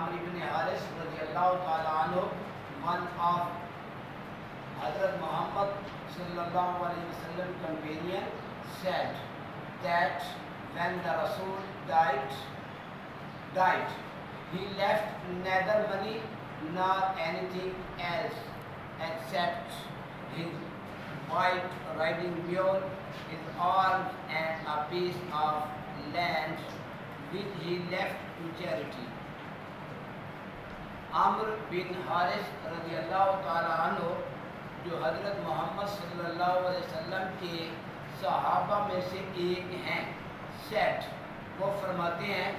Amr ibn Haris radiallahu ta'ala anhu, one of Hazrat Muhammad sallallahu alayhi wa sallam companion, said that when the Rasul died, he left neither money nor anything else except his white riding mule, his arms, and a piece of land which he left to charity. Amr bin Haris radiallahu ta'ala anhu, جو حضرت محمد صلی اللہ علیہ وسلم کے صحابہ میں سے ایک ہیں، said، وہ فرماتے ہیں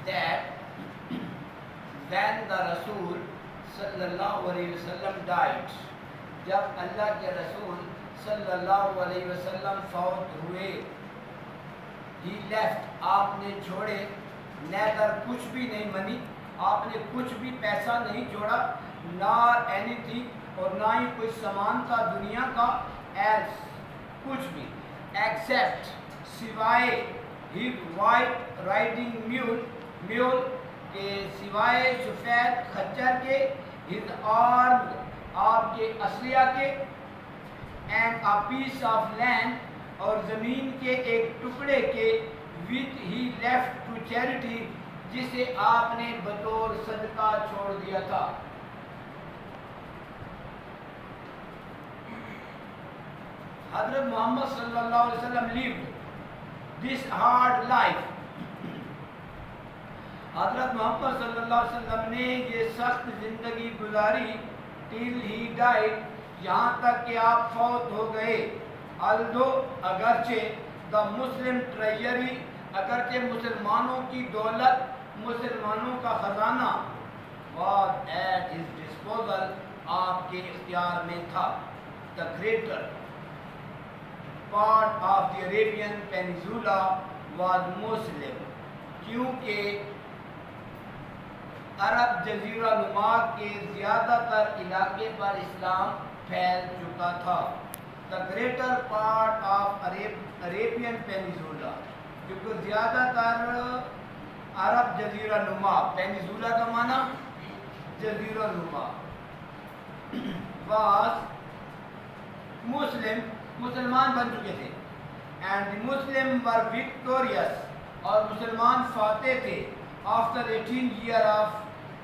that when the رسول صلی اللہ علیہ وسلم died، جب اللہ کے رسول صلی اللہ علیہ وسلم فوت ہوئے، he left، آپ نے چھوڑے، neither کچھ بھی نہیں منی، آپ نے کچھ بھی پیسہ نہیں چھوڑا، nor anything، اور نہ ہی کوئی سامان تھا دنیا کا، else کچھ بھی، except سوائے his white riding mule کے سوائے سفید خچر کے، his arms آپ کے اسلحہ کے، and a piece of land اور زمین کے ایک ٹکڑے کے، which he left to charity جسے آپ نے بطور صدقہ چھوڑ دیا تھا۔ حضرت محمد صلی اللہ علیہ وسلم lived this hard life، حضرت محمد صلی اللہ علیہ وسلم نے یہ سخت زندگی گزاری till he died، یہاں تک کہ آپ فوت ہو گئے، although اگرچہ the Muslim treasury، اگرچہ مسلمانوں کی دولت، مسلمانوں کا خزانہ was at his disposal، آپ کے اختیار میں تھا، the greater part of the Arabian Peninsula was Muslim، کیونکہ عرب جزیرہ نما کے زیادہ تر علاقے پر اسلام پھیل چکا تھا۔ the greater part of Arabian Peninsula، کیونکہ زیادہ تر عرب جزیرہ نما، پینیزولا کا معنی جزیرہ نما، was Muslim، مسلمان بن چکے تھے، and the Muslim were victorious، اور مسلمان فاتح تھے، after 18 years of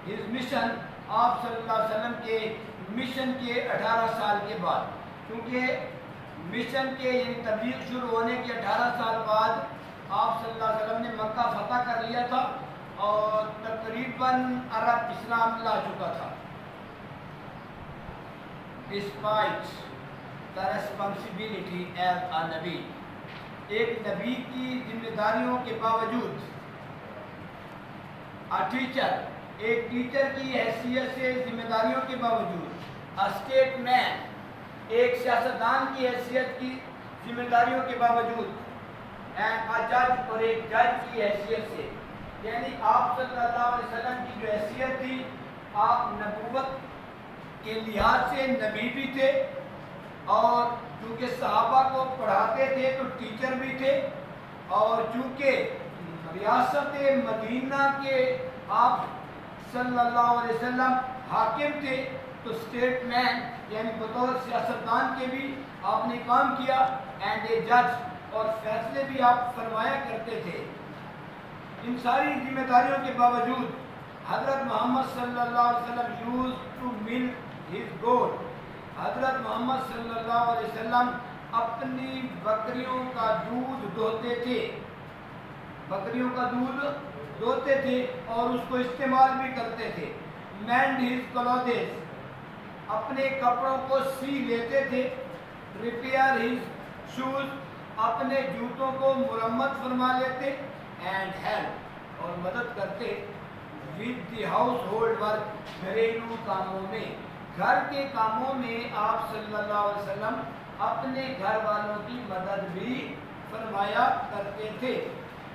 his mission، آپ صلی اللہ علیہ وسلم کے مشن کے 18 سال کے بعد، کیونکہ مشن کے یعنی تبلیغ شروع ہونے کے 18 سال بعد آپ صلی اللہ علیہ وسلم نے مکہ فتح کر لیا تھا اور تقریباً عرب اسلام لا چکا تھا۔ despite the responsibility as a نبی، ایک نبی کی ذمہ داریوں کے باوجود، a teacher، ایک ٹیچر کی حیثیت سے ذمہ داریوں کے باوجود، a statesman، ایک سیاستدان کی حیثیت کی ذمہ داریوں کے باوجود، and a judge، اور ایک جج کی حیثیت سے، یعنی آپ صلی اللہ علیہ وسلم کی جو حیثیت تھی، آپ نبوت کے لحاظ سے نبی بھی تھے، اور چونکہ صحابہ کو پڑھاتے تھے تو ٹیچر بھی تھے، اور چونکہ ریاست مدینہ کے آپ صلی اللہ علیہ وسلم حاکم تھے تو اسٹیٹ مین یعنی بطور سیاستدان کے بھی آپ نے کام کیا، اینڈ اے جج، اور فیصلے بھی آپ فرمایا کرتے تھے۔ ان ساری ذمہ داریوں کے باوجود حضرت محمد صلی اللہ علیہ وسلم used to milk his goat، حضرت محمد صلی اللہ علیہ وسلم اپنی بکریوں کا دودھ دوہتے تھے، بکریوں کا دودھ دوہتے تھے اور اس کو استعمال بھی کرتے تھے۔ mend his clothes، اپنے کپڑوں کو سی لیتے تھے۔ repair his shoes، اپنے جوتوں کو مرمت فرما لیتے۔ and help، اور مدد کرتے with the household work، گھریلو کاموں میں، گھر کے کاموں میں آپ صلی اللہ علیہ وسلم اپنے گھر والوں کی مدد بھی فرمایا کرتے تھے۔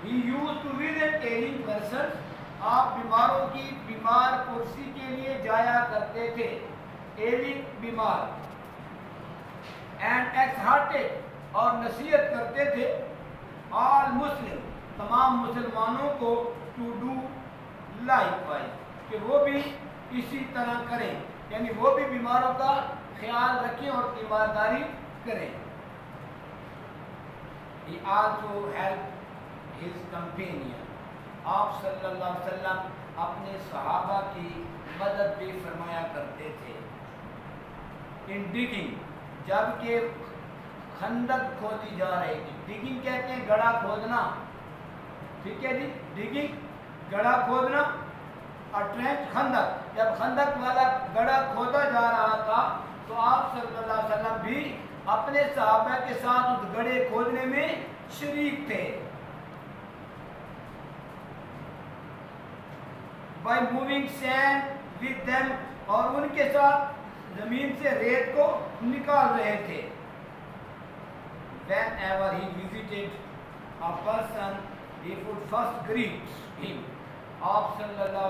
he used to visit ailing persons، آپ بیماروں کی بیمار کرسی کے لیے جایا کرتے تھے، ailing بیمار۔ and exhorted، اور نصیحت کرتے تھے all Muslim، تمام مسلمانوں کو to do likewise، کہ وہ بھی اسی طرح کریں، یعنی وہ بھی بیماروں کا خیال رکھیں اور تیمارداری کریں. He also helped his companion. آپ صلی اللہ علیہ وسلم اپنے صحابہ کی مدد بھی فرمایا کرتے تھے. ان ڈگنگ، جب کہ خندق کھودی جا رہی تھی. ڈگنگ کہتے ہیں گڑھا کھودنا، ٹھیک ہے جی. ڈگنگ گڑھا کھودنا اور ٹرینچ خندق. جب خندق والا گڑھا کھودا جا رہا تھا تو آپ صلی اللہ علیہ وسلم بھی اپنے صحابہ کے ساتھ اس گڑھے کھودنے میں شریک تھے. by moving sand with them، اور ان کے ساتھ زمین سے ریت کو نکال رہے تھے. whenever he visited a person he would first greet him. آپ صلی اللہ